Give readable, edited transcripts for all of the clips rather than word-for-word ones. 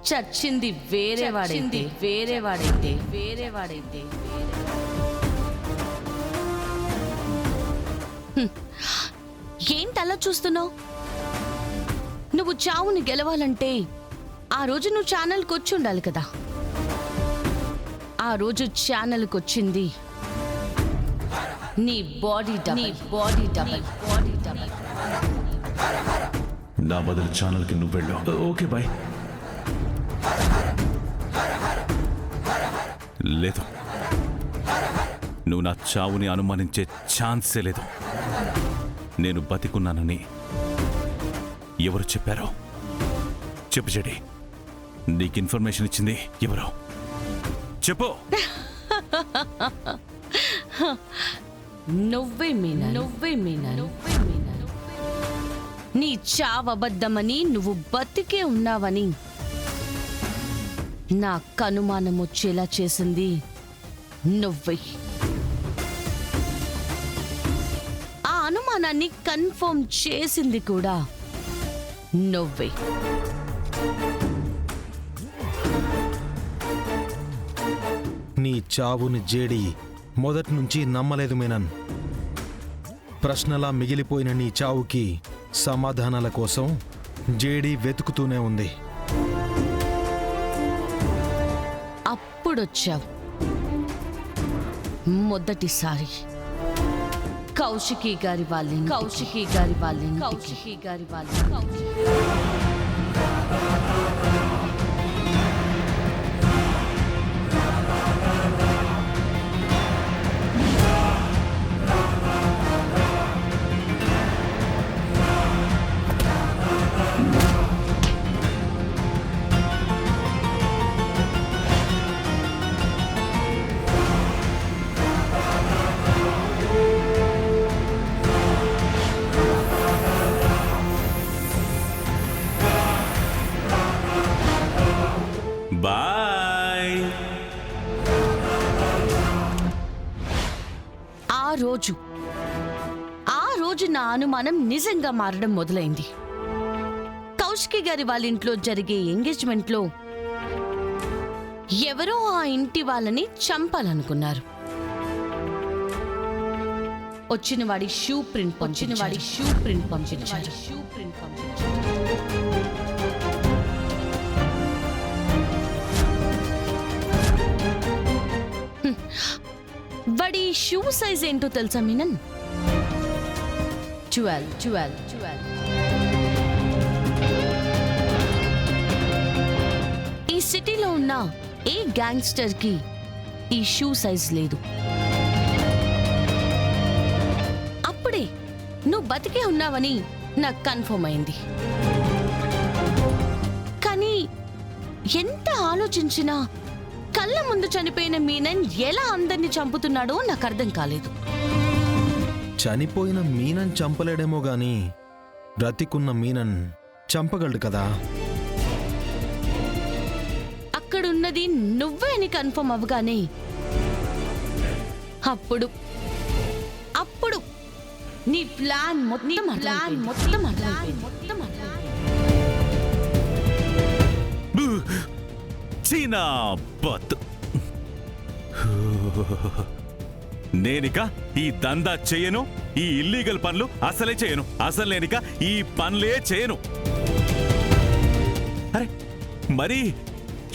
చచ్చింది వేరేవాడైతే ఏంటలా చూస్తున్నావు? నువ్వు చావుని గెలవాలంటే ఆ రోజు నువ్వు ఛానల్కి వచ్చి ఉండాలి కదా. ఆ రోజు ఛానల్కి వచ్చింది నీ బాడీ డబల్. నా బదులు ఛానల్కి నువ్వు వెళ్ళు. Okay bye. లేదు, నువ్వు నా చావుని అనుమానించే ఛాన్సే లేదు. నేను బతికున్నానని ఎవరు చెప్పారో చెప్పు చెడి. నీకు ఇన్ఫర్మేషన్ ఇచ్చింది ఎవరో చెప్పు. నువ్వే మీనా. నీ చావబద్దమని నువ్వు బతికే ఉన్నావని నా కనుమానం వచ్చేలా చేసింది నువ్వే. ఆ అనుమానాన్ని కన్ఫర్మ్ చేసింది కూడా నువ్వే. నీ చావుని జేడి మొదటి నుంచి నమ్మలేదు మీనన్. ప్రశ్నలా మిగిలిపోయిన నీ చావుకి సమాధానాల కోసం జేడి వెతుకుతూనే ఉంది. అప్పుడొచ్చావు మొదటిసారి కౌశికి గారి వాళ్ళ బాయ్. ఆ రోజు నా అనుమానం నిజంగా మారడం మొదలైంది. కౌశికి గారి వాళ్ళ ఇంట్లో జరిగే ఎంగేజ్మెంట్లో ఎవరో ఆ ఇంటి వాళ్ళని చంపాలనుకున్నారు. వచ్చిన వాడి షూ ప్రింట్ పంపించారు. వాడి షూ సైజ్ ఏంటో తెలుసా మీనన్? 12. ఈ సిటీలో ఉన్న ఏ గ్యాంగ్స్టర్ కి ఈ షూ సైజ్ లేదు. అప్పుడే నువ్వు బతికే ఉన్నావని నాకు కన్ఫర్మ్ అయింది. కానీ ఎంత ఆలోచించినా కళ్ళ ముందు చనిపోయిన మీనన్ ఎలా అందరినీ చంపుతున్నాడో నాకు అర్థం కాలేదు. చనిపోయిన మీనన్ చంపలేడేమో గాని బ్రతికున్న మీనన్ చంపగలడు కదా. అక్కడున్నది నువ్వే అని కన్ఫర్మ్ అవ్వగానే అప్పుడు నీ ప్లాన్ మొత్తం చీనా బత్. నేనిక ఈ దందా చేయను. ఈ ఇల్లీగల్ పనులు అసలే చేయను. అసలు నేనిక ఈ పనులే చేయను. అరే మరి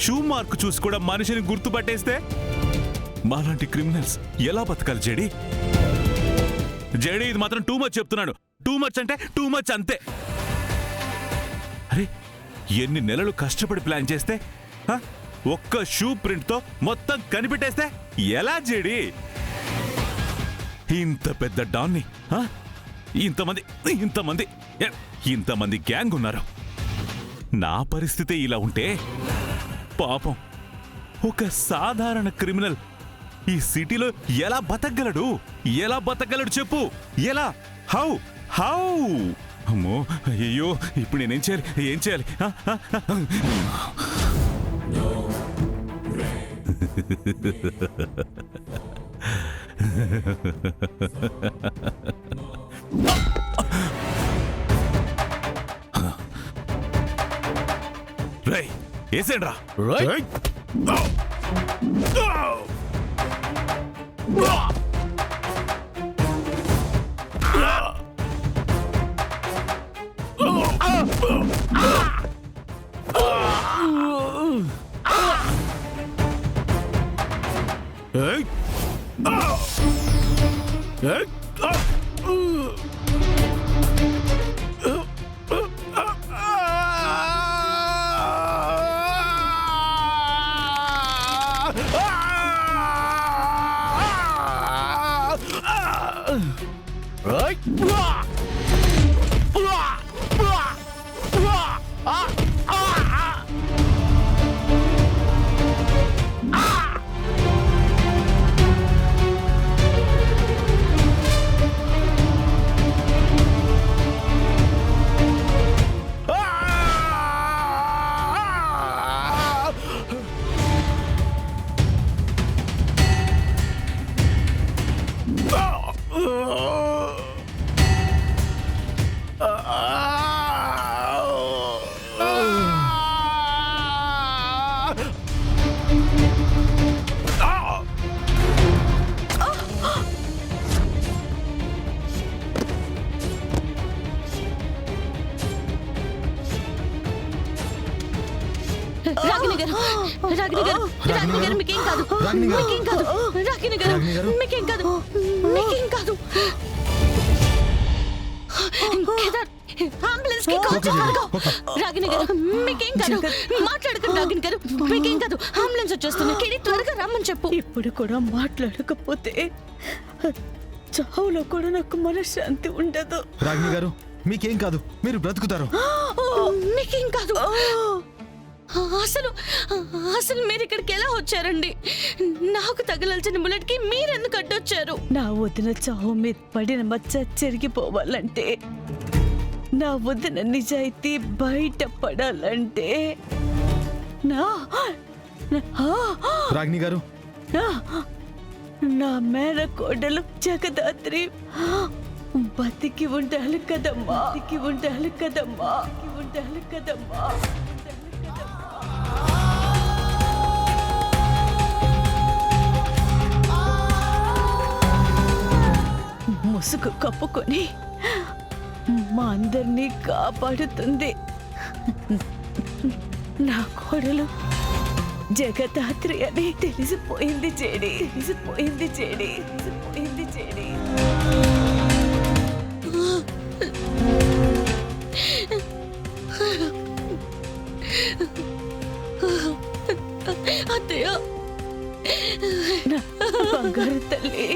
షూ మార్క్ చూసి కూడా మనిషిని గుర్తుపట్టేస్తే మాలాంటి క్రిమినల్స్ ఎలా బతకాలి జేడి? ఇది మాత్రం టూ మచ్ చెప్తున్నాడు. టూ మచ్ అంటే టూ మచ్ అంతే. అరే ఎన్ని నెలలు కష్టపడి ప్లాన్ చేస్తే ఒక్క షూ ప్రింట్ తో మొత్తం కనిపెట్టేస్తే ఎలా జేడి? ఇంత పెద్ద డాన్ని ఇంతమంది గ్యాంగ్ ఉన్నారు. నా పరిస్థితి ఇలా ఉంటే పాపం ఒక సాధారణ క్రిమినల్ ఈ సిటీలో ఎలా బతకగలడు చెప్పు. ఎలా? హౌ? అమ్మో అయ్యో, ఇప్పుడు నేనేం చేయాలి? ఏం చేయాలి? రేయ్, వేసేయండిరా. రాగిణి గారు, రాగిణి గారు, రాగిణి గారు, మీకేం కాదు, మీకేం కాదు, రాగిణి గారు, మీకేం కాదు, మీకేం కాదు. కేదార్, అంబులెన్స్ కి కాల్ చేయాలి. రాగిణి గారు, మీకేం కాదు, మాట్లాడకండి. రాగిణి గారు, మీకేం కాదు, అంబులెన్స్ వచ్చేస్తుంది. కిడి, త్వరగా రమ్మని చెప్పు. ఇప్పుడు కూడా మాట్లాడకపోతే చావులో కూడా నాకు మనశ్శాంతి ఉండదు. రాగిణి గారు, మీకేం కాదు, మీరు బ్రతుకుతారు. మీకేం కాదు. అసలు అసలు మీరు ఇక్కడికి ఎలా వచ్చారండి? నాకు తగలాల్సిన బుల్లెట్ కి మీరెందుకు అడ్డొచ్చారు? నా వదిన చావు మీద పడిన మచ్చ చెరిగిపోవాలంటే, నా వదిన నిజాయితీ బయట పడాలంటే రాగిణి గారు, నా మేనకోడలు జగదాత్రి బతికి ఉండాలి కదమ్మా, బతికి ఉండాలి కదమ్మా, ఉండాలి కదమ్మా. ముసుగు కప్పుకొని మా అందరినీ కాపాడుతుంది నా కోడలు జగదాత్రి అని తెలిసిపోయింది చెడి, తెలిసిపోయింది చెడి, తెలిసిపోయింది చెడి. అత్తయ్య, నా బంగారు తల్లి,